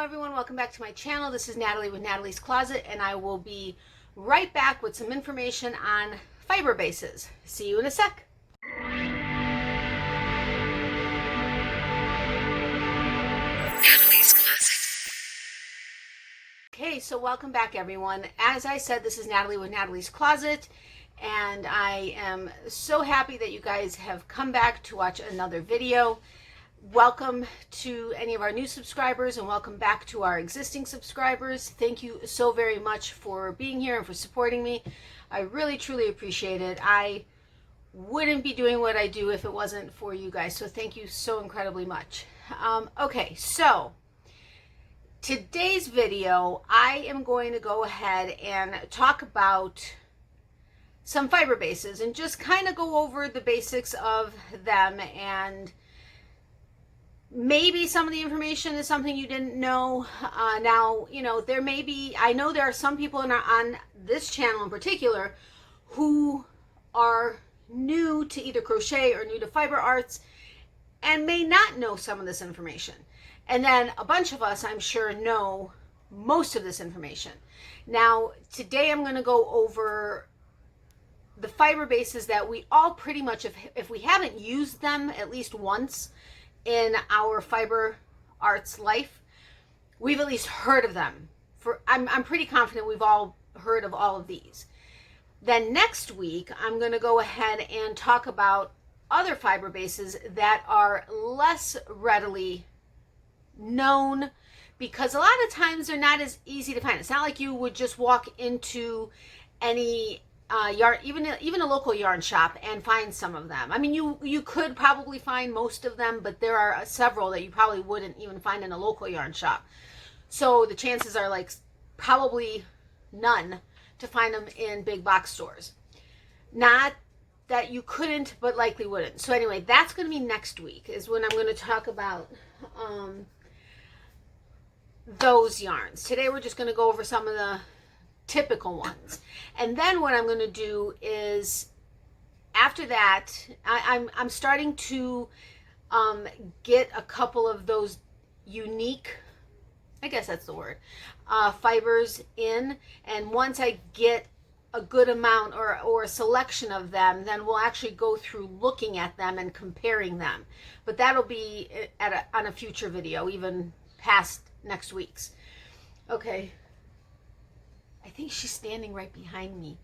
Hello everyone, welcome back to my channel. This is Natalie with Natalie's Closet, and I will be right back with some information on fiber bases. See you in a sec. Natalie's Closet. Okay, so welcome back everyone. As I said, this is Natalie with Natalie's Closet, and I am so happy that you guys have come back to watch another video. Welcome to any of our new subscribers, and welcome back to our existing subscribers. Thank you so very much for being here and for supporting me. I really truly appreciate it. I wouldn't be doing what I do if it wasn't for you guys, so thank you so incredibly much. Okay, so today's video I am going to go ahead and talk about some fiber bases and just kind of go over the basics of them, and maybe some of the information is something you didn't know. Now, you know, there may be, I know there are some people on this channel in particular who are new to either crochet or new to fiber arts and may not know some of this information. And then a bunch of us, I'm sure, know most of this information. Now, today I'm going to go over the fiber bases that we all pretty much, if we haven't used them at least once in our fiber arts life, we've at least heard of them. I'm pretty confident we've all heard of all of these. Then next week I'm going to go ahead and talk about other fiber bases that are less readily known, because a lot of times they're not as easy to find. It's not like you would just walk into any yarn, even a local yarn shop, and find some of them. I mean, you could probably find most of them, but there are several that you probably wouldn't even find in a local yarn shop. So the chances are like probably none to find them in big box stores. Not that you couldn't, but likely wouldn't. So anyway, that's going to be next week is when I'm going to talk about those yarns. Today we're just going to go over some of the typical ones. And then what I'm going to do is, after that, I'm starting to get a couple of those unique, I guess that's the word, fibers in. And once I get a good amount or a selection of them, then we'll actually go through looking at them and comparing them. But that'll be on a future video, even past next week's. Okay. I think she's standing right behind me.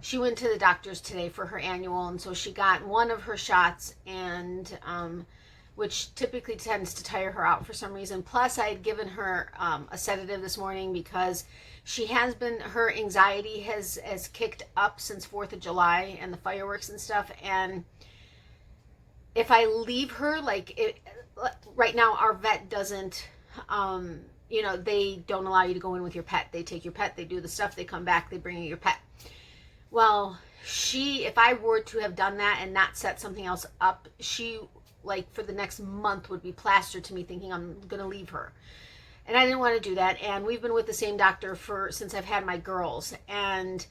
She went to the doctor's today for her annual, and so she got one of her shots, and which typically tends to tire her out for some reason. Plus, I had given her a sedative this morning because she has been, her anxiety has kicked up since 4th of July and the fireworks and stuff. And if I leave her, right now our vet doesn't, you know, they don't allow you to go in with your pet. They take your pet, they do the stuff, they come back, they bring you your pet. Well, if I were to have done that and not set something else up, she, like, for the next month would be plastered to me thinking I'm going to leave her. And I didn't want to do that. And we've been with the same doctor since I've had my girls. And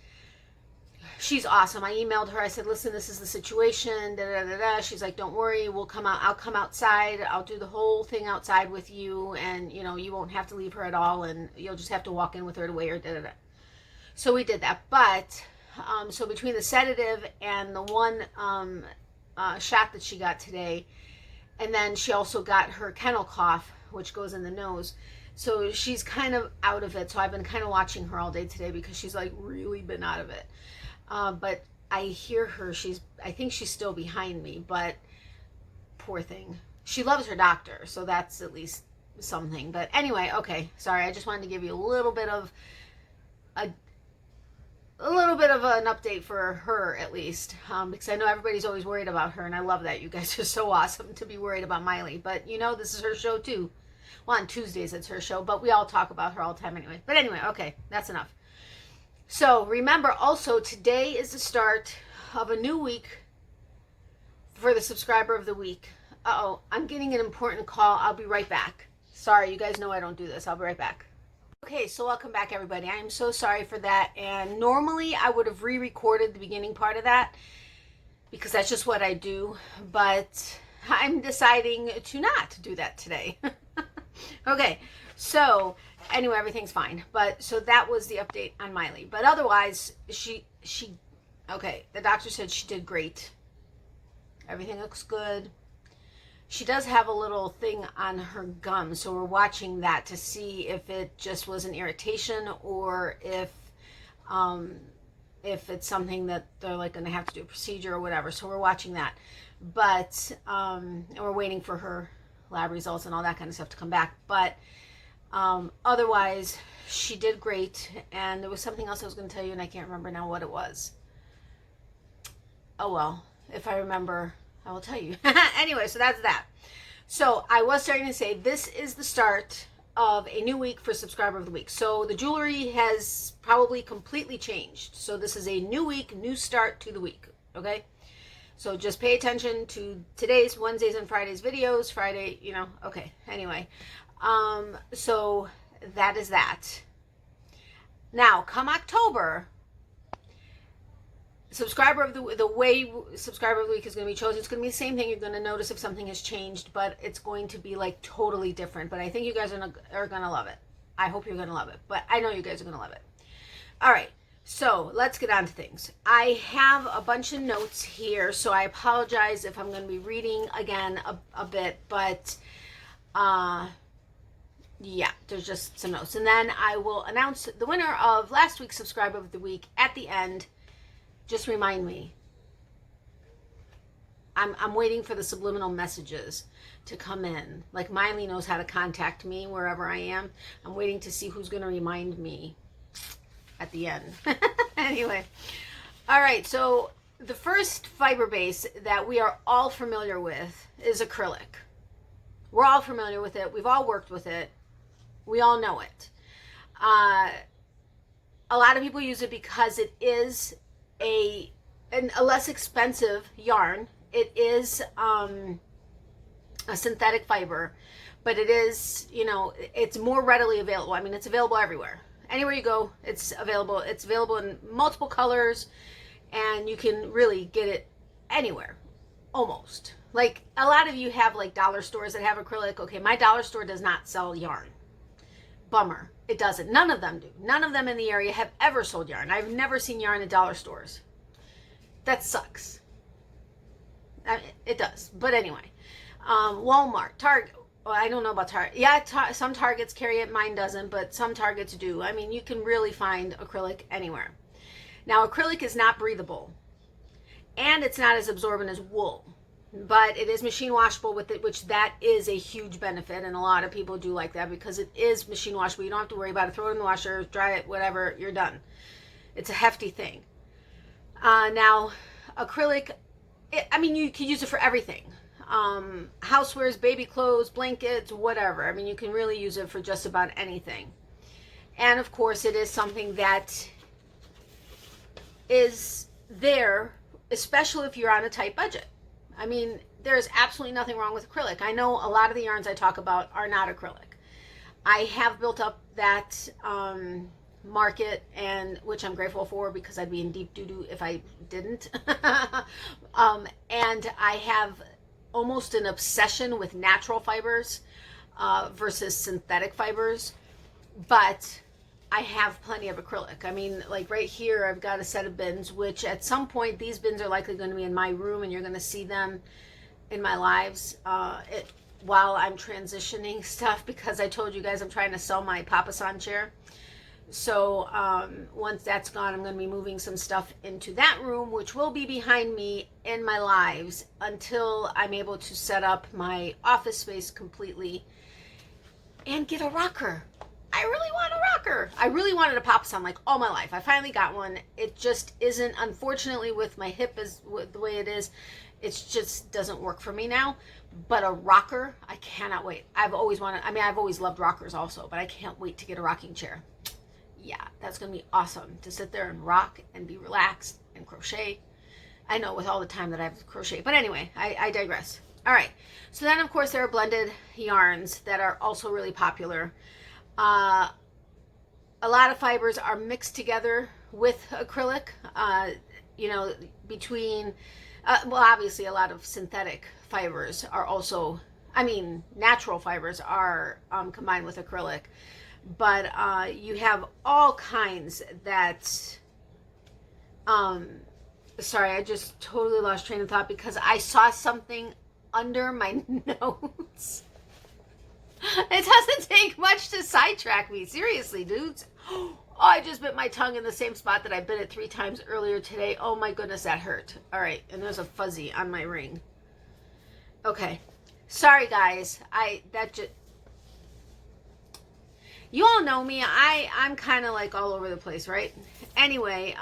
she's awesome. I emailed her. I said, listen, this is the situation. Da, da, da, da. She's like, don't worry. We'll come out. I'll come outside. I'll do the whole thing outside with you. And, you know, you won't have to leave her at all. And you'll just have to walk in with her to weigh her. Da, da, da. So we did that. But, so between the sedative and the one shot that she got today, and then she also got her kennel cough, which goes in the nose. So she's kind of out of it. So I've been kind of watching her all day today because she's like really been out of it. But I hear her, I think she's still behind me, but poor thing. She loves her doctor, so that's at least something. But anyway, okay, sorry, I just wanted to give you a little bit of an update for her, at least, because I know everybody's always worried about her, and I love that. You guys are so awesome to be worried about Miley. But you know, this is her show too. Well, on Tuesdays it's her show, but we all talk about her all the time anyway. But anyway, okay, that's enough. So remember also, today is the start of a new week for the subscriber of the week. Uh-oh, I'm getting an important call. I'll be right back. Sorry, you guys know I don't do this. I'll be right back. Okay, so welcome back everybody. I am so sorry for that, and normally I would have re-recorded the beginning part of that because that's just what I do, but I'm deciding to not do that today. Okay, So anyway, everything's fine. But so that was the update on Miley. But otherwise, she okay, the doctor said she did great. Everything looks good. She does have a little thing on her gum, so we're watching that to see if it just was an irritation or if it's something that they're like going to have to do a procedure or whatever. So we're watching that. But and we're waiting for her lab results and all that kind of stuff to come back. But otherwise, she did great. And there was something else I was going to tell you, and I can't remember now what it was. Oh well, if I remember, I will tell you. Anyway, so that's that. So I was starting to say this is the start of a new week for Subscriber of the Week. So the jewelry has probably completely changed. So this is a new week, new start to the week. Okay? So just pay attention to today's, Wednesdays and Fridays videos. Friday, you know, okay. Anyway, so that is that. Now, come October, Subscriber of the way Subscriber of the Week is going to be chosen. It's going to be the same thing. You're going to notice if something has changed, but it's going to be like totally different. But I think you guys are going to love it. I hope you're going to love it, but I know you guys are going to love it. All right. So let's get on to things. I have a bunch of notes here, so I apologize if I'm going to be reading again a bit, but yeah, there's just some notes. And then I will announce the winner of last week's Subscriber of the Week at the end. Just remind me. I'm waiting for the subliminal messages to come in. Like Miley knows how to contact me wherever I am. I'm waiting to see who's going to remind me at the end. Anyway. All right. So the first fiber base that we are all familiar with is acrylic. We're all familiar with it. We've all worked with it. We all know it. A lot of people use it because it is a less expensive yarn. It is a synthetic fiber, but it is, you know, it's more readily available. I mean, it's available everywhere. Anywhere you go, it's available. It's available in multiple colors, and you can really get it anywhere, almost. Like, a lot of you have, like, dollar stores that have acrylic. Okay, my dollar store does not sell yarn. Bummer. It doesn't. None of them do. None of them in the area have ever sold yarn. I've never seen yarn at dollar stores. That sucks. It does. But anyway, Walmart, Target. Well, I don't know about Target. Yeah, some Targets carry it. Mine doesn't, but some Targets do. I mean, you can really find acrylic anywhere. Now, acrylic is not breathable, and it's not as absorbent as wool. But it is machine washable with it, which that is a huge benefit, and a lot of people do like that because it is machine washable. You don't have to worry about it. Throw it in the washer, dry it, whatever, you're done. It's a hefty thing. Now, acrylic, I mean, you can use it for everything. Housewares, baby clothes, blankets, whatever. I mean, you can really use it for just about anything. And of course, it is something that is there, especially if you're on a tight budget. I mean, there's absolutely nothing wrong with acrylic. I know a lot of the yarns I talk about are not acrylic. I have built up that market, and which I'm grateful for, because I'd be in deep doo-doo if I didn't. And I have almost an obsession with natural fibers versus synthetic fibers, but I have plenty of acrylic. I mean, like right here, I've got a set of bins, which at some point, these bins are likely going to be in my room, and you're going to see them in my lives while I'm transitioning stuff, because I told you guys I'm trying to sell my Papasan chair. So once that's gone, I'm going to be moving some stuff into that room, which will be behind me in my lives until I'm able to set up my office space completely and get a rocker. I really want a rocker. I really wanted a Papasan like all my life. I finally got one. It just isn't, unfortunately, with my hip with the way it is, it just doesn't work for me now. But a rocker, I cannot wait. I've always wanted, I mean, I've always loved rockers also, but I can't wait to get a rocking chair. Yeah, that's going to be awesome to sit there and rock and be relaxed and crochet. I know, with all the time that I have to crochet. But anyway, I digress. All right. So then, of course, there are blended yarns that are also really popular. A lot of fibers are mixed together with acrylic, you know, between, well, obviously a lot of synthetic fibers are also I mean, natural fibers are combined with acrylic, but you have all kinds that, sorry, I just totally lost train of thought because I saw something under my nose. It doesn't take much to sidetrack me. Seriously, dudes. Oh, I just bit my tongue in the same spot that I bit it 3 times earlier today. Oh my goodness, that hurt. All right, and there's a fuzzy on my ring. Okay. Sorry, guys. You all know me. I'm kind of like all over the place, right? Anyway,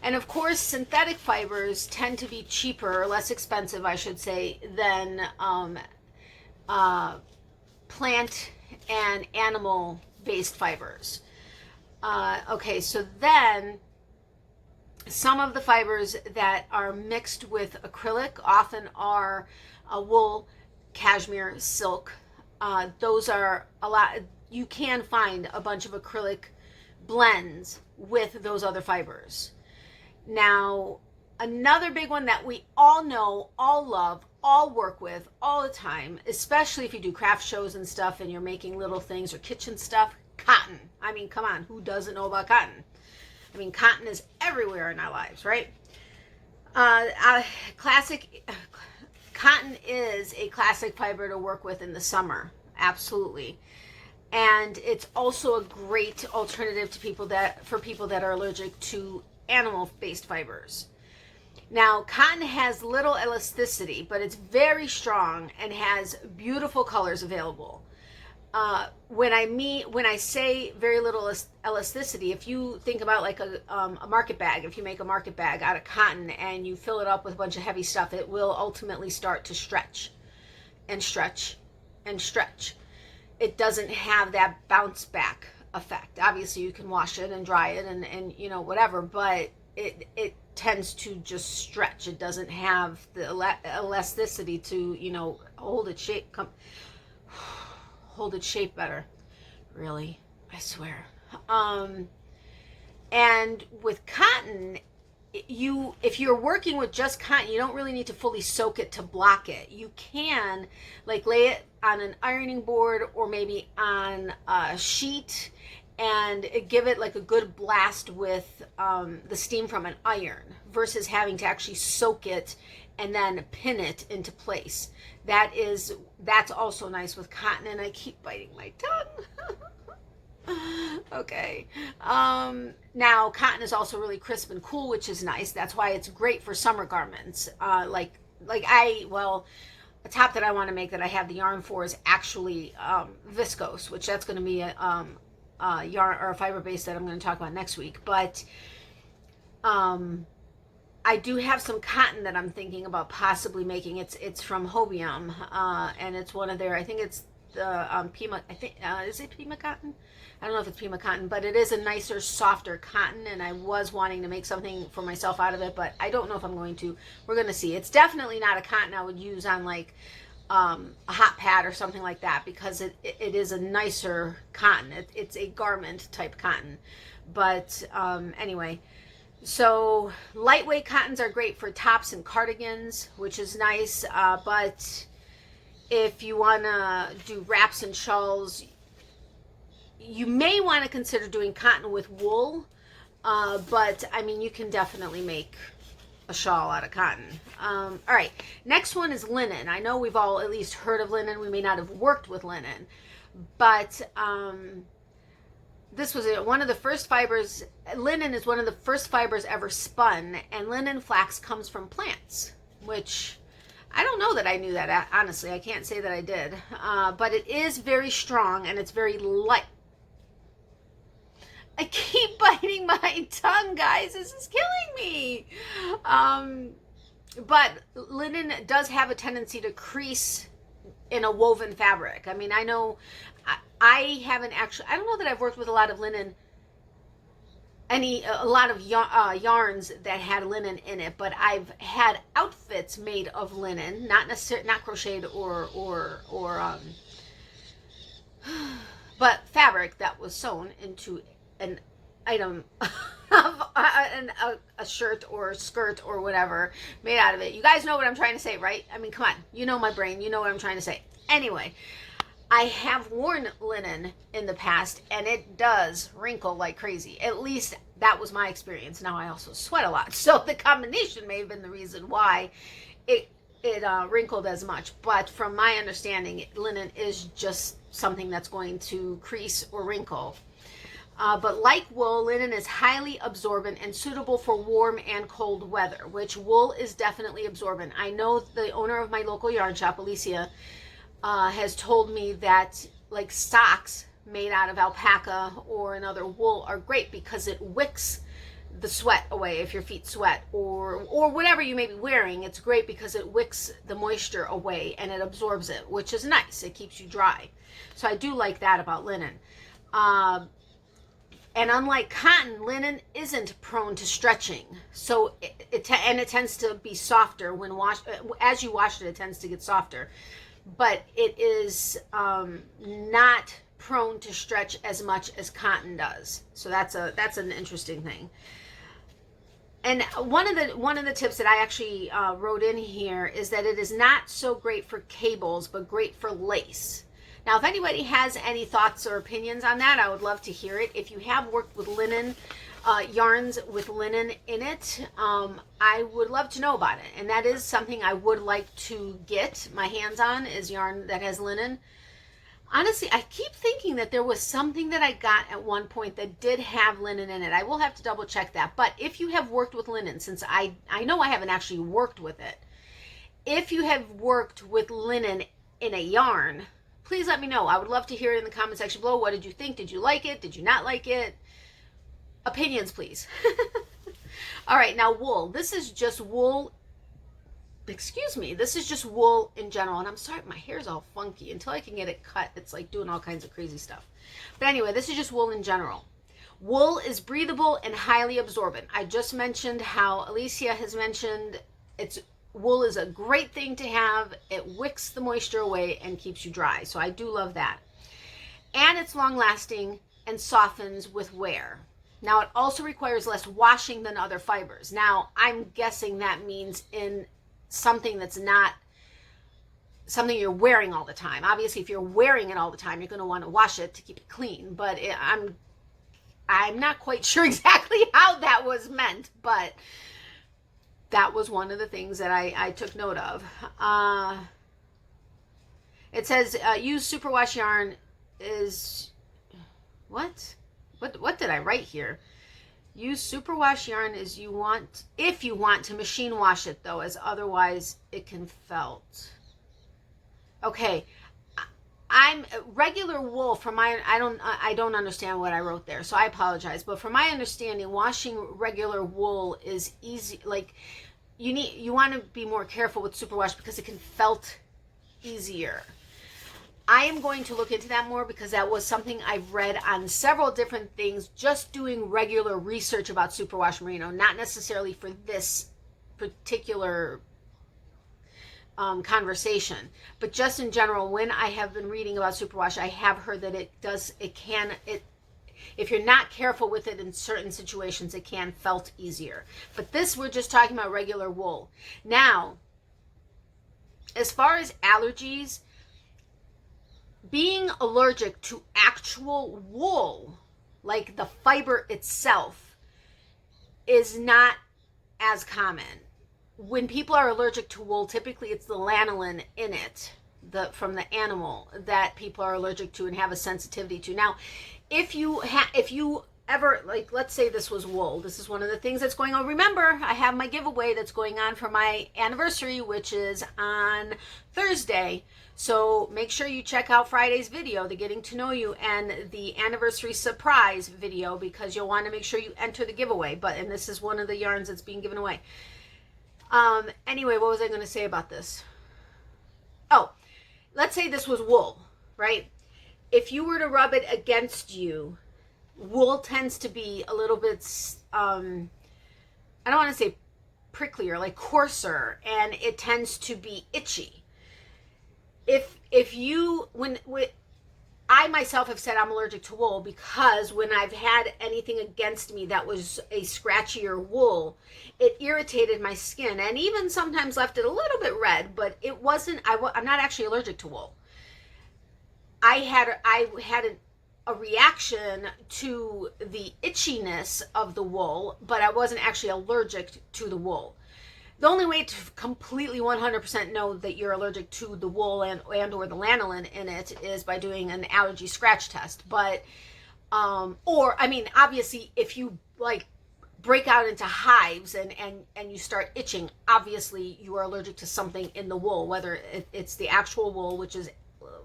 and of course, synthetic fibers tend to be cheaper, or less expensive, I should say, than plant and animal-based fibers. Okay, so then some of the fibers that are mixed with acrylic often are wool, cashmere, silk. Those are a lot. You can find a bunch of acrylic blends with those other fibers. Now, another big one that we all know, all love, all work with all the time, especially if you do craft shows and stuff and you're making little things or kitchen stuff, cotton. I mean, come on, who doesn't know about cotton? I mean, cotton is everywhere in our lives, right? Cotton is a classic fiber to work with in the summer, absolutely. And it's also a great alternative to people that are allergic to animal-based fibers. Now, cotton has little elasticity, but it's very strong and has beautiful colors available. When I say very little elasticity, if you think about like a market bag, if you make a market bag out of cotton and you fill it up with a bunch of heavy stuff, it will ultimately start to stretch and stretch and stretch. It doesn't have that bounce back effect. Obviously, you can wash it and dry it and you know, whatever, but it tends to just stretch. It doesn't have the elasticity to, you know, hold its shape better. Really, I swear. And with cotton, if you're working with just cotton, you don't really need to fully soak it to block it. You can like lay it on an ironing board or maybe on a sheet and give it like a good blast with the steam from an iron versus having to actually soak it and then pin it into place. That's also nice with cotton, and I keep biting my tongue. Okay. Now cotton is also really crisp and cool, which is nice. That's why it's great for summer garments. A top that I want to make that I have the yarn for is actually viscose, which that's going to be a yarn or a fiber base that I'm going to talk about next week. But I do have some cotton that I'm thinking about possibly making. It's from Hobium, and it's one of their, I think it's the Pima, I think, is it Pima cotton? I don't know if it's Pima cotton, but it is a nicer, softer cotton, and I was wanting to make something for myself out of it, but I don't know if I'm going to. We're going to see. It's definitely not a cotton I would use on like a hot pad or something like that, because it is a nicer cotton. It's a garment type cotton. But anyway, so lightweight cottons are great for tops and cardigans, which is nice. But if you want to do wraps and shawls, you may want to consider doing cotton with wool. But I mean, you can definitely make a shawl out of cotton. All right, next one is linen. I know we've all at least heard of linen. We may not have worked with linen, but this was one of the first fibers. Linen is one of the first fibers ever spun, and linen flax comes from plants, which I don't know that I knew that. Honestly, I can't say that I did, but it is very strong and it's very light. I keep biting my tongue, guys. This is killing me. But linen does have a tendency to crease in a woven fabric. I mean, I know I haven't actually, I don't know that I've worked with a lot of linen, a lot of yarns that had linen in it, but I've had outfits made of linen, not necessarily, not crocheted but fabric that was sewn into an item of a shirt or skirt or whatever made out of it. You guys know what I'm trying to say, right? I mean, come on, you know my brain, you know what I'm trying to say. Anyway, I have worn linen in the past, and it does wrinkle like crazy. At least that was my experience. Now I also sweat a lot, so the combination may have been the reason why it wrinkled as much. But from my understanding, linen is just something that's going to crease or wrinkle. But like wool, linen is highly absorbent and suitable for warm and cold weather, which wool is definitely absorbent. I know the owner of my local yarn shop, Alicia, has told me that like socks made out of alpaca or another wool are great because it wicks the sweat away. If your feet sweat or whatever you may be wearing, it's great because it wicks the moisture away and it absorbs it, which is nice. It keeps you dry. So I do like that about linen. And unlike cotton, linen isn't prone to stretching. So it tends to be softer when washed. As you wash it, it tends to get softer. But it is not prone to stretch as much as cotton does. So that's an interesting thing. And one of the tips that I actually wrote in here is that it is not so great for cables, but great for lace. Now, if anybody has any thoughts or opinions on that, I would love to hear it. If you have worked with linen, yarns with linen in it, I would love to know about it. And that is something I would like to get my hands on, is yarn that has linen. Honestly, I keep thinking that there was something that I got at one point that did have linen in it. I will have to double check that. But if you have worked with linen, since I know I haven't actually worked with it, if you have worked with linen in a yarn, please let me know. I would love to hear it in the comment section below. What did you think? Did you like it? Did you not like it? Opinions, please. All right, now wool. This is just wool. Excuse me. This is just wool in general. And I'm sorry, my hair's all funky. Until I can get it cut, it's like doing all kinds of crazy stuff. But anyway, this is just wool in general. Wool is breathable and highly absorbent. I just mentioned how Alicia has mentioned wool is a great thing to have. It wicks the moisture away and keeps you dry. So I do love that. And it's long lasting and softens with wear. Now it also requires less washing than other fibers. Now I'm guessing that means in something that's not something you're wearing all the time. Obviously, if you're wearing it all the time, you're going to want to wash it to keep it clean. But I'm not quite sure exactly how that was meant, but that was one of the things that I took note of. It says use superwash yarn is what did I write here? Use superwash yarn if you want to machine wash it though, as otherwise it can felt. Okay, I'm regular wool from my I don't understand what I wrote there, so I apologize. But from my understanding, washing regular wool is easy. Like you want to be more careful with superwash because it can felt easier. I am going to look into that more because that was something I've read on several different things, just doing regular research about superwash merino, not necessarily for this particular conversation, but just in general, when I have been reading about superwash, I have heard that if you're not careful with it in certain situations, it can felt easier. But this, we're just talking about regular wool. Now, as far as allergies, being allergic to actual wool, like the fiber itself, is not as common. When people are allergic to wool, typically it's the lanolin in it, from the animal, that people are allergic to and have a sensitivity to. Now, if you ever, like, let's say this was wool. This is one of the things that's going on. Remember, I have my giveaway that's going on for my anniversary, which is on Thursday. So make sure you check out Friday's video, the Getting to Know You, and the anniversary surprise video, because you'll want to make sure you enter the giveaway. And this is one of the yarns that's being given away. Anyway, what was I going to say about this? Oh, let's say this was wool, right? If you were to rub it against you, wool tends to be a little bit, I don't want to say pricklier, like coarser, and it tends to be itchy. I myself have said I'm allergic to wool because when I've had anything against me that was a scratchier wool, it irritated my skin and even sometimes left it a little bit red, but it wasn't, I'm not actually allergic to wool. I had a reaction to the itchiness of the wool, but I wasn't actually allergic to the wool. The only way to completely 100% know that you're allergic to the wool and or the lanolin in it is by doing an allergy scratch test. But or I mean, obviously, if you like break out into hives and you start itching, obviously you are allergic to something in the wool, whether it's the actual wool, which is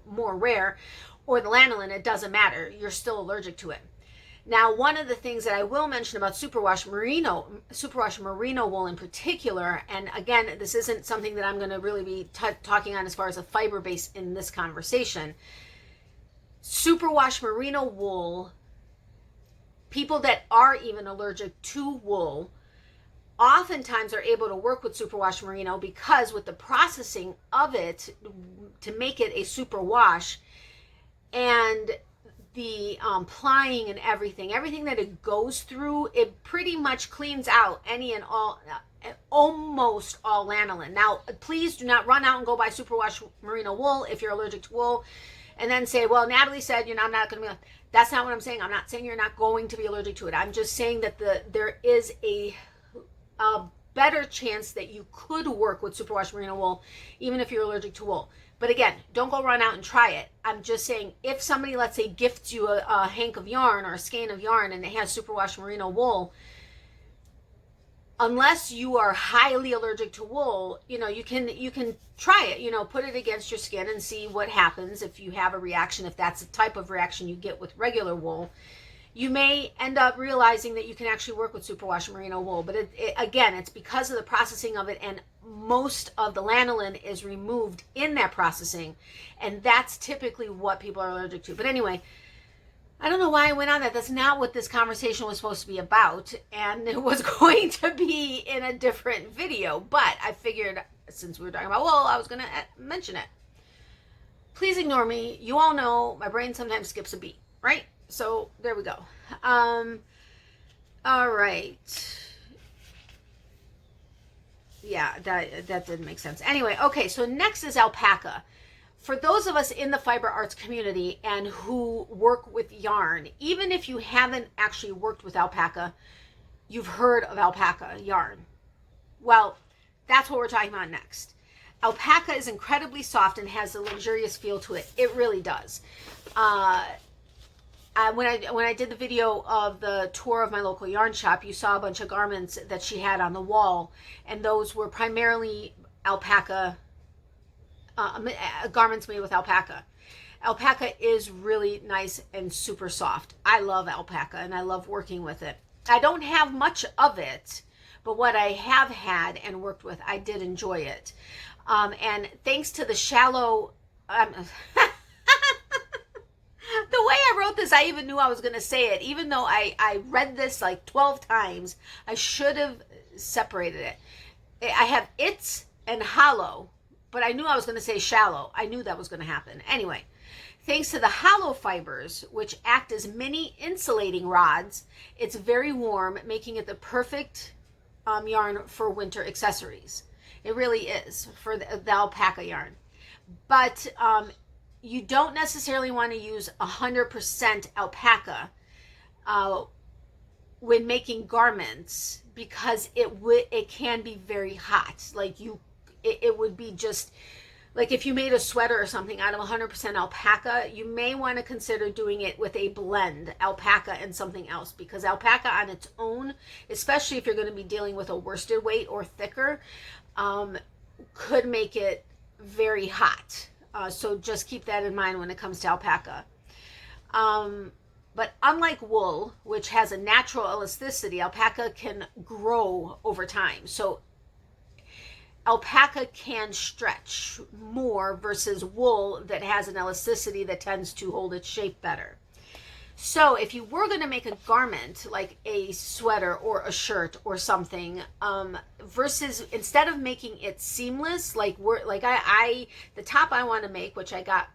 more rare, or the lanolin. It doesn't matter, you're still allergic to it. Now, one of the things that I will mention about superwash merino wool in particular, and again, this isn't something that I'm going to really be talking on as far as a fiber base in this conversation. Superwash merino wool, people that are even allergic to wool oftentimes are able to work with superwash merino, because with the processing of it to make it a superwash and the plying and everything that it goes through, it pretty much cleans out any and all, almost all lanolin. Now, please do not run out and go buy superwash merino wool if you're allergic to wool and then say, well, Natalie said, I'm not going to be. That's not what I'm saying. I'm not saying you're not going to be allergic to it. I'm just saying that there is a better chance that you could work with superwash merino wool even if you're allergic to wool. But again, don't go run out and try it. I'm just saying, if somebody, let's say, gifts you a hank of yarn or a skein of yarn and it has superwash merino wool, unless you are highly allergic to wool, you can try it, put it against your skin and see what happens if you have a reaction. If that's the type of reaction you get with regular wool, you may end up realizing that you can actually work with superwash merino wool. But again, it's because of the processing of it, and most of the lanolin is removed in that processing, and that's typically what people are allergic to. But anyway, I don't know why I went on that. That's not what this conversation was supposed to be about, and it was going to be in a different video, but I figured since we were talking about wool, I was going to mention it. Please ignore me. You all know my brain sometimes skips a beat, right? So there we go. All right. Yeah, that didn't make sense. Anyway, okay, so next is alpaca. For those of us in the fiber arts community and who work with yarn, even if you haven't actually worked with alpaca, you've heard of alpaca yarn. Well, that's what we're talking about next. Alpaca is incredibly soft and has a luxurious feel to it. It really does. When I did the video of the tour of my local yarn shop, you saw a bunch of garments that she had on the wall, and those were primarily alpaca, garments made with alpaca. Alpaca is really nice and super soft. I love alpaca and I love working with it. I don't have much of it, but what I have had and worked with, I did enjoy it. And thanks to the shallow... the way I wrote this, I even knew I was going to say it. Even though I read this like 12 times, I should have separated it. I have its and hollow, but I knew I was going to say shallow. I knew that was going to happen. Anyway, thanks to the hollow fibers, which act as mini insulating rods, it's very warm, making it the perfect yarn for winter accessories. It really is for the alpaca yarn. But you don't necessarily want to use 100% alpaca when making garments, because it can be very hot. Like it would be just like if you made a sweater or something out of 100% alpaca, you may want to consider doing it with a blend, alpaca and something else, because alpaca on its own, especially if you're going to be dealing with a worsted weight or thicker, could make it very hot. So just keep that in mind when it comes to alpaca. But unlike wool, which has a natural elasticity, alpaca can grow over time. So alpaca can stretch more versus wool that has an elasticity that tends to hold its shape better. So if you were going to make a garment like a sweater or a shirt or something, versus instead of making it seamless, like the top I want to make, which I got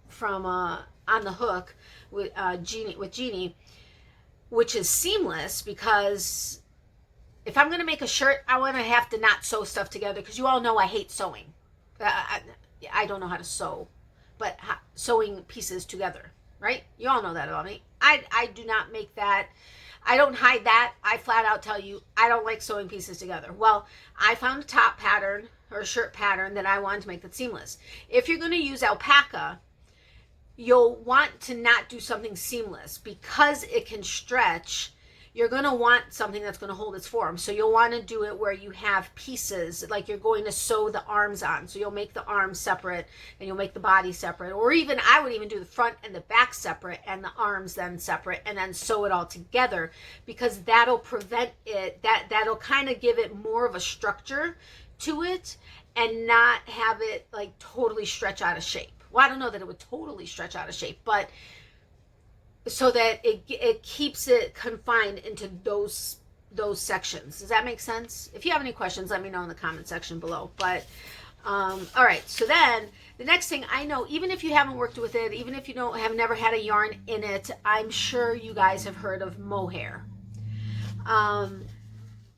from On the Hook with Jeannie, which is seamless, because if I'm going to make a shirt, I want to have to not sew stuff together, because you all know I hate sewing. I don't know how to sew. but sewing pieces together, right? You all know that about me. I do not make that. I don't hide that. I flat out tell you I don't like sewing pieces together. Well, I found a top pattern or a shirt pattern that I wanted to make that seamless. If you're going to use alpaca, you'll want to not do something seamless because it can stretch. You're going to want something that's going to hold its form. So you'll want to do it where you have pieces, like you're going to sew the arms on. So you'll make the arms separate and you'll make the body separate. Or even, I would even do the front and the back separate and the arms then separate and then sew it all together, because that'll prevent it, that'll kind of give it more of a structure to it and not have it like totally stretch out of shape. Well, I don't know that it would totally stretch out of shape, but so that it keeps it confined into those sections. Does that make sense? If you have any questions, let me know in the comment section below. But all right, so then the next thing, I know, even if you haven't worked with it, even if you have never had a yarn in it, I'm sure you guys have heard of mohair.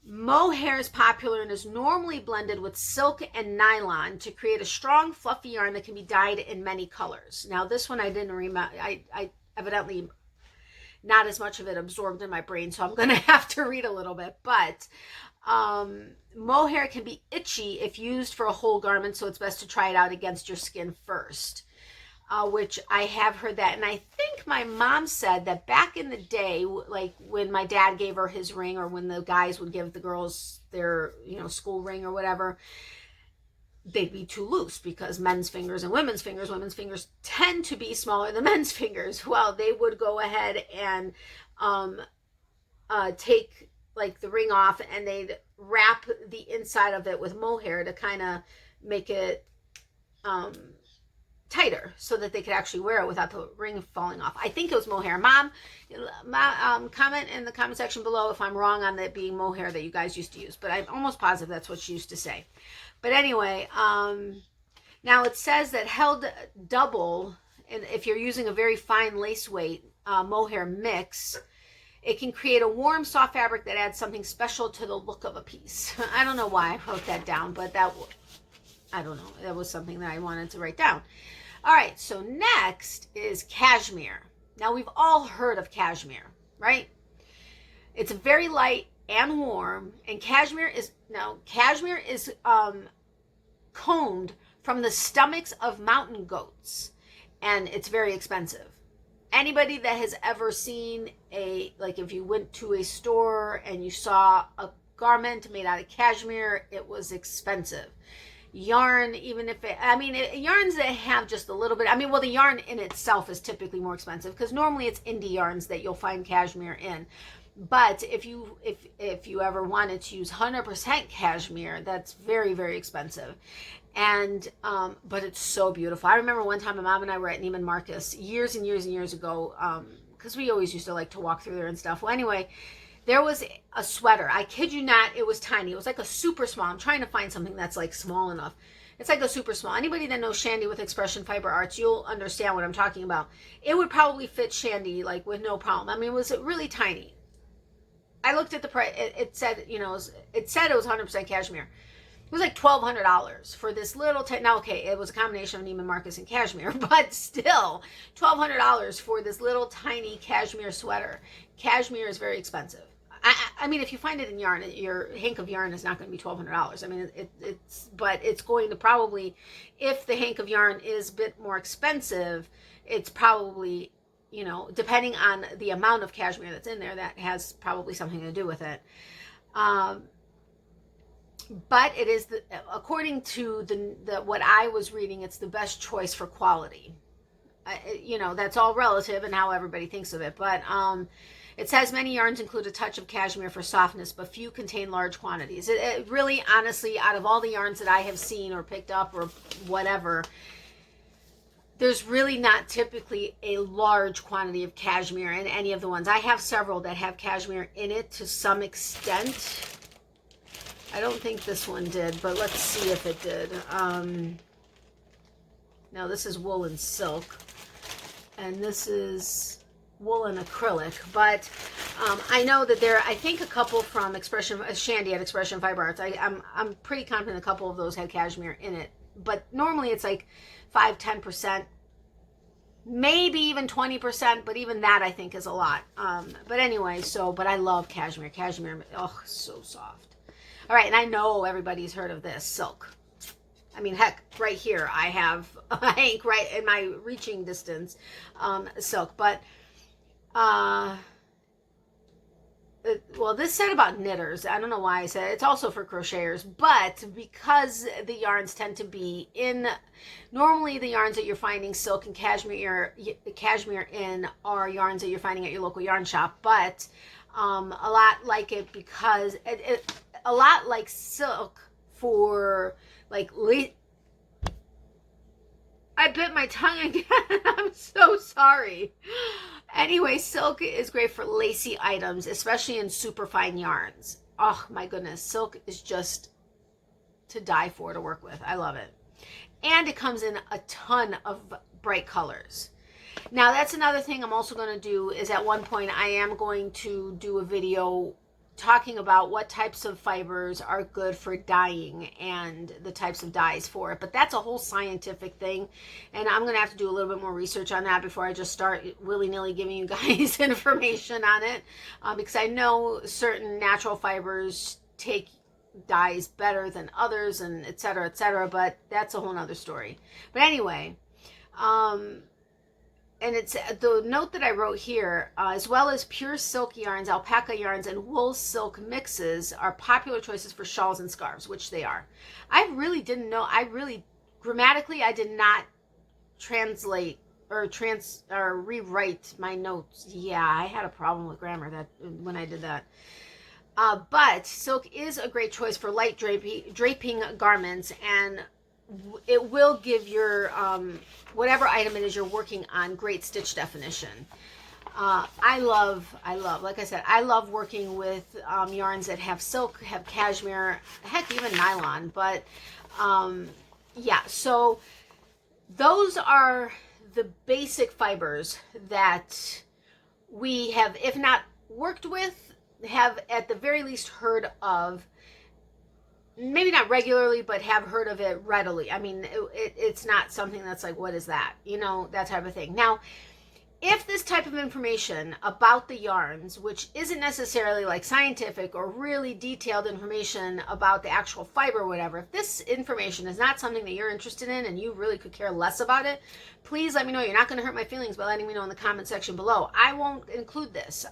Mohair is popular and is normally blended with silk and nylon to create a strong, fluffy yarn that can be dyed in many colors. Now, this one I didn't remember. I evidently not as much of it absorbed in my brain, so I'm going to have to read a little bit. But mohair can be itchy if used for a whole garment, so it's best to try it out against your skin first, which I have heard that. And I think my mom said that back in the day, like when my dad gave her his ring, or when the guys would give the girls their, school ring or whatever, they'd be too loose because men's fingers and women's fingers tend to be smaller than men's fingers. Well, they would go ahead and take like the ring off, and they'd wrap the inside of it with mohair to kind of make it tighter so that they could actually wear it without the ring falling off. I think it was mohair. Mom, comment in the comment section below if I'm wrong on that being mohair that you guys used to use, but I'm almost positive that's what she used to say. But anyway, now it says that held double, and if you're using a very fine lace weight mohair mix, it can create a warm, soft fabric that adds something special to the look of a piece. I don't know why I wrote that down, but I don't know. That was something that I wanted to write down. All right, so next is cashmere. Now, we've all heard of cashmere, right? It's very light and warm, and cashmere is combed from the stomachs of mountain goats, and it's very expensive. Anybody that has ever seen if you went to a store and you saw a garment made out of cashmere, it was expensive. Yarn, even if yarns that have just a little bit, well, the yarn in itself is typically more expensive because normally it's indie yarns that you'll find cashmere in. But if you ever wanted to use 100% cashmere, that's very, very expensive. And but it's so beautiful. I remember one time my mom and I were at Neiman Marcus years and years and years ago, because we always used to like to walk through there and stuff. Well, anyway, there was a sweater. I kid you not, it was tiny. It was like a super small. I'm trying to find something that's like small enough. It's like a super small. Anybody that knows Shandy with Expression Fiber Arts, you'll understand what I'm talking about. It would probably fit Shandy like with no problem. It was really tiny. I looked at the price. It said, it was 100% cashmere. It was like $1,200 for this little. Now, okay, it was a combination of Neiman Marcus and cashmere, but still, $1,200 for this little tiny cashmere sweater. Cashmere is very expensive. If you find it in yarn, your hank of yarn is not going to be $1,200. But it's going to probably, if the hank of yarn is a bit more expensive, it's probably, depending on the amount of cashmere that's in there, that has probably something to do with it. But it is, according to what I was reading, it's the best choice for quality. That's all relative and how everybody thinks of it. But it says many yarns include a touch of cashmere for softness, but few contain large quantities. It really, honestly, out of all the yarns that I have seen or picked up or whatever, there's really not typically a large quantity of cashmere in any of the ones. I have several that have cashmere in it to some extent. I don't think this one did, but let's see if it did. Now this is wool and silk, and this is wool and acrylic, but I know that I think a couple from Shandy at Expression Fiber Arts, I'm pretty confident a couple of those had cashmere in it, but normally it's like 5-10% maybe even 20%, but even that I think is a lot. But anyway, but I love cashmere. Cashmere, oh, so soft. All right, and I know everybody's heard of this, silk. I mean, heck, right here, I have a hank right in my reaching distance, silk. But, well, this said about knitters. I don't know why I said it. It's also for crocheters, but because the yarns tend to be normally the yarns that you're finding silk and cashmere in are yarns that you're finding at your local yarn shop, but a lot like it because a lot like silk for like I bit my tongue again. I'm so sorry. Anyway, silk is great for lacy items, especially in super fine yarns. Oh my goodness, silk is just to die for to work with. I love it. And it comes in a ton of bright colors. Now that's another thing I'm also going to do is at one point I am going to do a video talking about what types of fibers are good for dyeing and the types of dyes for it. But that's a whole scientific thing, and I'm going to have to do a little bit more research on that before I just start willy-nilly giving you guys information on it, because I know certain natural fibers take dyes better than others, and et cetera, but that's a whole nother story. But anyway, and it's the note that I wrote here, as well as pure silk yarns, alpaca yarns, and wool silk mixes are popular choices for shawls and scarves, which they are. I really didn't know. Grammatically, I did not translate or rewrite my notes. Yeah, I had a problem with grammar when I did that. But silk is a great choice for light draping garments, and it will give your whatever item it is you're working on great stitch definition. I love, like I said, I love working with yarns that have silk, have cashmere, heck, even nylon. But yeah, so those are the basic fibers that we have, if not worked with, have at the very least heard of. Maybe not regularly, but have heard of it readily. I mean, it's not something that's like, what is that? You know, that type of thing. Now, if this type of information about the yarns, which isn't necessarily like scientific or really detailed information about the actual fiber or whatever, if this information is not something that you're interested in and you really could care less about it, please let me know. You're not going to hurt my feelings by letting me know in the comment section below. I won't include this.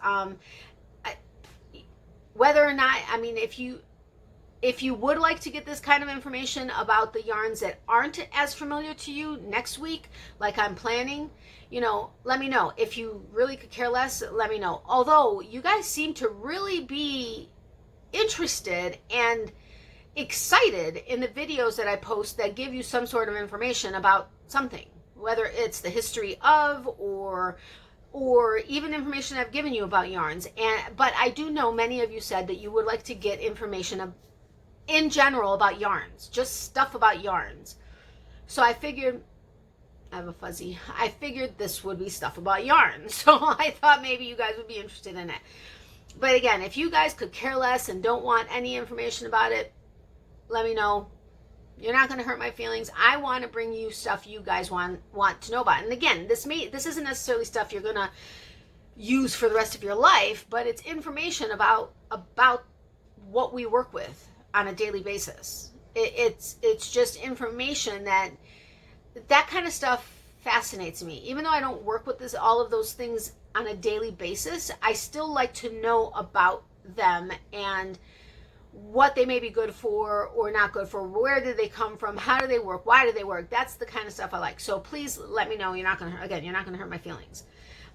Whether or not, I mean, if you would like to get this kind of information about the yarns that aren't as familiar to you next week, like I'm planning, you know, let me know. If you really could care less, let me know. Although you guys seem to really be interested and excited in the videos that I post that give you some sort of information about something, whether it's the history of or even information I've given you about yarns. But I do know many of you said that you would like to get information in general about yarns, just stuff about yarns. So I figured, I have a fuzzy, I figured this would be stuff about yarns. So I thought maybe you guys would be interested in it. But again, if you guys could care less and don't want any information about it, let me know. You're not going to hurt my feelings. I want to bring you stuff you guys want to know about. And again, this isn't necessarily stuff you're going to use for the rest of your life, but it's information about what we work with on a daily basis. It's just information that kind of stuff fascinates me. Even though I don't work with all of those things on a daily basis, I still like to know about them and what they may be good for or not good for. Where did they come from? How do they work? Why do they work? That's the kind of stuff I like. So please let me know. You're not going to hurt my feelings.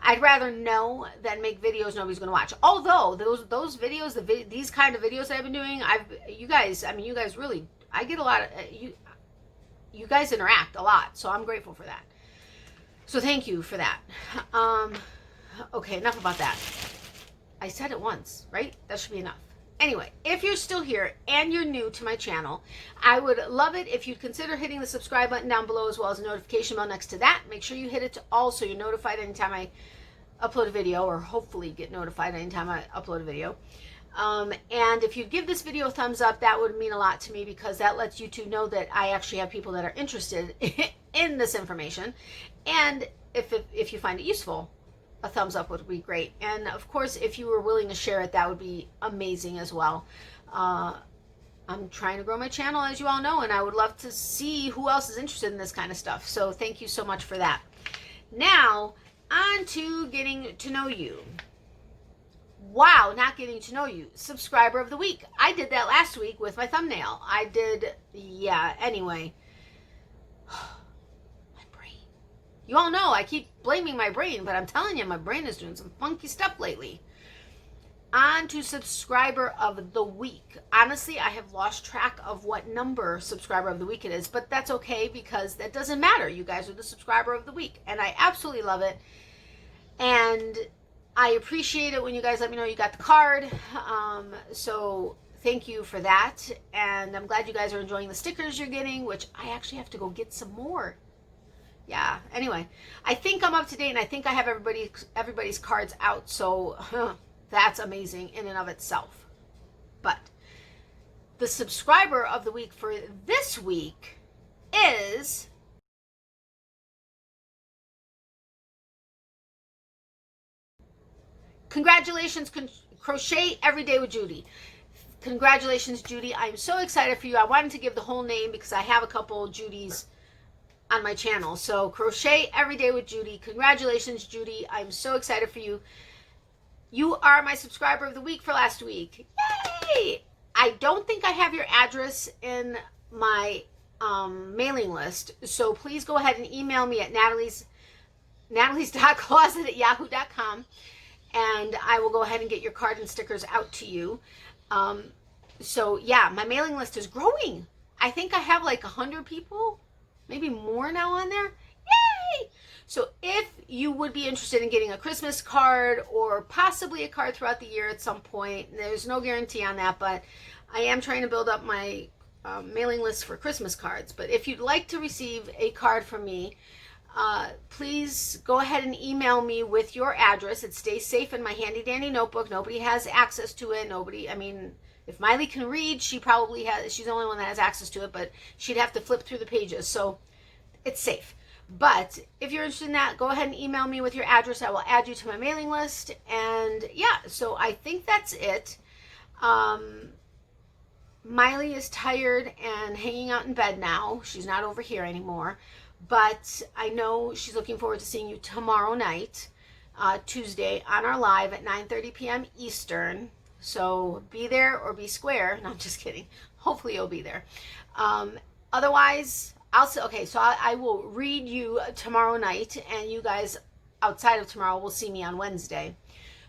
I'd rather know than make videos nobody's going to watch. Although those videos, these kind of videos that I've been doing, you guys really, I get a lot of, you guys interact a lot. So I'm grateful for that. So thank you for that. Okay, enough about that. I said it once, right? That should be enough. Anyway, if you're still here and you're new to my channel, I would love it if you'd consider hitting the subscribe button down below, as well as a notification bell next to that. Make sure you hit it to all so you're notified anytime I upload a video, or hopefully get notified anytime I upload a video. And if you give this video a thumbs up, that would mean a lot to me, because that lets YouTube know that I actually have people that are interested in this information. And if you find it useful, a thumbs up would be great. And of course, if you were willing to share it, that would be amazing as well. I'm trying to grow my channel, as you all know, and I would love to see who else is interested in this kind of stuff. So thank you so much for that. Now, on to getting to know you. Wow, not getting to know you. Subscriber of the week. I did that last week with my thumbnail. Anyway. My brain. You all know I keep blaming my brain, but I'm telling you, my brain is doing some funky stuff lately. On to subscriber of the week. Honestly, I have lost track of what number subscriber of the week it is, but that's okay because that doesn't matter. You guys are the subscriber of the week, and I absolutely love it. And I appreciate it when you guys let me know you got the card. So thank you for that. And I'm glad you guys are enjoying the stickers you're getting, which I actually have to go get some more. Yeah, anyway, I think I'm up to date, and I think I have everybody's cards out, so that's amazing in and of itself. But the subscriber of the week for this week is congratulations, Crochet Every Day with Judy. Congratulations, Judy. I'm so excited for you. I wanted to give the whole name because I have a couple Judys on my channel. So Crochet Every Day with Judy. Congratulations, Judy. I'm so excited for you. You are my subscriber of the week for last week. Yay! I don't think I have your address in my mailing list, so please go ahead and email me at natalies.closet@yahoo.com, and I will go ahead and get your card and stickers out to you. So yeah, my mailing list is growing. I think I have like 100 people, maybe more now on there. Yay! So if you would be interested in getting a Christmas card or possibly a card throughout the year at some point, there's no guarantee on that, but I am trying to build up my mailing list for Christmas cards. But if you'd like to receive a card from me, please go ahead and email me with your address. It stays safe in my handy dandy notebook. Nobody has access to it. If Miley can read, she probably has. She's the only one that has access to it, but she'd have to flip through the pages. So it's safe. But if you're interested in that, go ahead and email me with your address. I will add you to my mailing list. And yeah, so I think that's it. Miley is tired and hanging out in bed now. She's not over here anymore. But I know she's looking forward to seeing you tomorrow night, Tuesday, on our live at 9:30 p.m. Eastern. So be there or be square. No, I'm just kidding. Hopefully you'll be there. Otherwise, I will read you tomorrow night, and you guys outside of tomorrow will see me on Wednesday.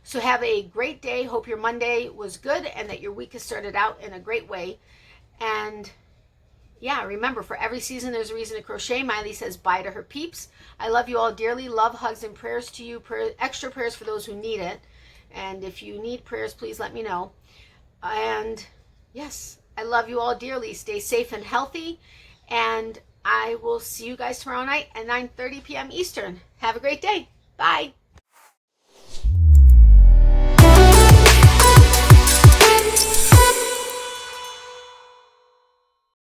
So have a great day. Hope your Monday was good and that your week has started out in a great way. And yeah, remember, for every season there's a reason to crochet. Miley says bye to her peeps. I love you all dearly. Love, hugs, and prayers to you. Extra prayers for those who need it. And if you need prayers, please let me know. And yes, I love you all dearly. Stay safe and healthy. And I will see you guys tomorrow night at 9:30 p.m. Eastern. Have a great day. Bye.